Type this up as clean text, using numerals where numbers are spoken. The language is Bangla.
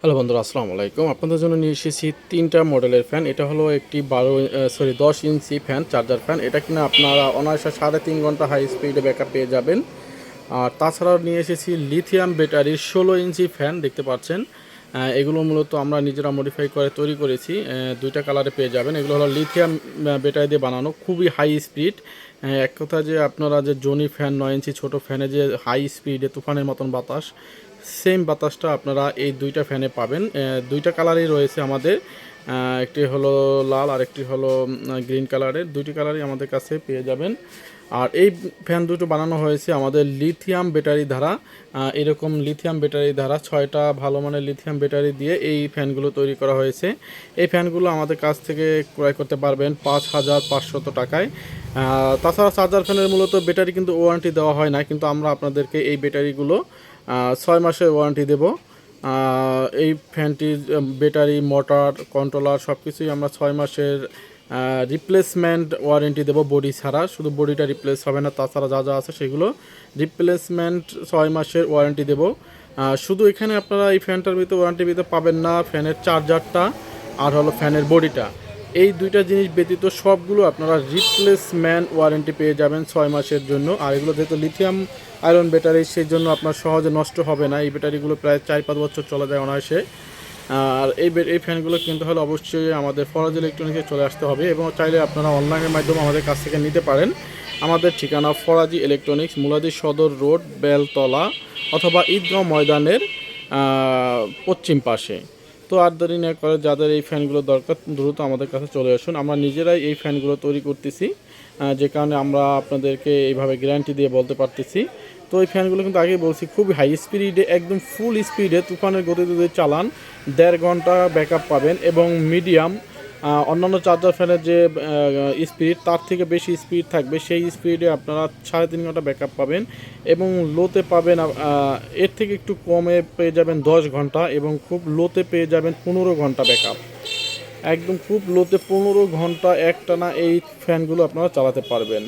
হ্যালো বন্ধুরা, আসসালামু আলাইকুম। আপনাদের জন্য নিয়ে এসেছি 3টা মডেলের ফ্যান। এটা হলো একটি 10 ইঞ্চি ফ্যান, চার্জার ফ্যান। এটা কিনা আপনারা অনায়াসে 3.5 ঘন্টা হাই স্পিডে ব্যাকআপ পেয়ে যাবেন। আর তাছাড়াও নিয়ে এসেছি লিথিয়াম ব্যাটারির 16 ইঞ্চি ফ্যান, দেখতে পাচ্ছেন। এগুলো মূলত আমরা নিজেরা মডিফাই করে তৈরি করেছি। 2টা কালারে পেয়ে যাবেন। এগুলো হলো লিথিয়াম ব্যাটারি দিয়ে বানানো, খুবই হাই স্পিড। এক কথা যে আপনারা যে জনি ফ্যান 9 ইঞ্চি ছোটো ফ্যানে যে হাই স্পিডে তুফানের মতন বাতাস, সেম বাতাসটা আপনারা এই 2টা ফ্যানে পাবেন। 2টা কালারই রয়েছে আমাদের। একটি হলো লাল আর একটি হলো গ্রিন কালারের। 2টি কালারই আমাদের কাছে পেয়ে যাবেন। আর এই ফ্যান দুটো বানানো হয়েছে আমাদের লিথিয়াম ব্যাটারি দ্বারা। এরকম লিথিয়াম ব্যাটারি দ্বারা 6টা ভালো মানের লিথিয়াম ব্যাটারি দিয়ে এই ফ্যানগুলো তৈরি করা হয়েছে। এই ফ্যানগুলো আমাদের কাছ থেকে ক্রয় করতে পারবেন 5,500 টাকায়। তাছাড়া চার্জার ফ্যানের মূলত ব্যাটারি কিন্তু ওয়ারেন্টি দেওয়া হয় না, কিন্তু আমরা আপনাদেরকে এই ব্যাটারিগুলো 6 মাসের ওয়ারেন্টি দেব। এই ফ্যানটির ব্যাটারি, মোটর, কন্ট্রোলার সব কিছুই আমরা 6 মাসের রিপ্লেসমেন্ট ওয়ারেন্টি দেবো, বডি ছাড়া। শুধু বডিটা রিপ্লেস হবে না, তাছাড়া যা যা আছে সেগুলো রিপ্লেসমেন্ট 6 মাসের ওয়ারেন্টি দেবো। শুধু এখানে আপনারা এই ফ্যানটার ভিতরে ওয়ারেন্টির ভিতরে পাবেন না ফ্যানের চার্জারটা আর হলো ফ্যানের বডিটা। এই 2টা জিনিস ব্যতীত সবগুলো আপনারা রিপ্লেসমেন্ট ওয়ারেন্টি পেয়ে যাবেন 6 মাসের জন্য। আর এগুলো যেহেতু লিথিয়াম আয়রন ব্যাটারি, সেই জন্য আপনার সহজে নষ্ট হবে না। এই ব্যাটারিগুলো প্রায় 4-5 বছর চলে যায় অনায়াসে। আর এই ফ্যানগুলো কিনতে হলে অবশ্যই আমাদের ফরাজ ইলেকট্রনিক্সে চলে আসতে হবে, এবং চাইলে আপনারা অনলাইনের মাধ্যমে আমাদের কাছ থেকে নিতে পারেন। আমাদের ঠিকানা ফরাজি ইলেকট্রনিক্স, মুলাদি সদর রোড, বেলতলা, অথবা ঈদগাঁও ময়দানের পশ্চিম পাশে। তো আর দেরি না করে যাদের এই ফ্যানগুলো দরকার, দ্রুত আমাদের কাছে চলে আসুন। আমরা নিজেরাই এই ফ্যানগুলো তৈরি করতেছি, যে কারণে আমরা আপনাদেরকে এইভাবে গ্যারান্টি দিয়ে বলতে পারতেছি। তো এই ফ্যানগুলো কিন্তু আগেই বলছি খুবই হাই স্পিডে, একদম ফুল স্পিডে তুফানের গতিতে যদি চালান 1.5 ঘন্টা ব্যাকআপ পাবেন। এবং মিডিয়াম অন্যান্য চার্জার ফ্যানের যে স্পিড, তার থেকে বেশি স্পিড থাকবে, সেই স্পিডে আপনারা 3.5 ঘন্টা ব্যাকআপ পাবেন। এবং লোতে পাবেন এর থেকে একটু কমে পেয়ে যাবেন 10 ঘন্টা, এবং খুব লোতে পেয়ে যাবেন 15 ঘন্টা ব্যাকআপ। একদম খুব লোতে 15 ঘন্টা একটানা এই ফ্যানগুলো আপনারা চালাতে পারবেন।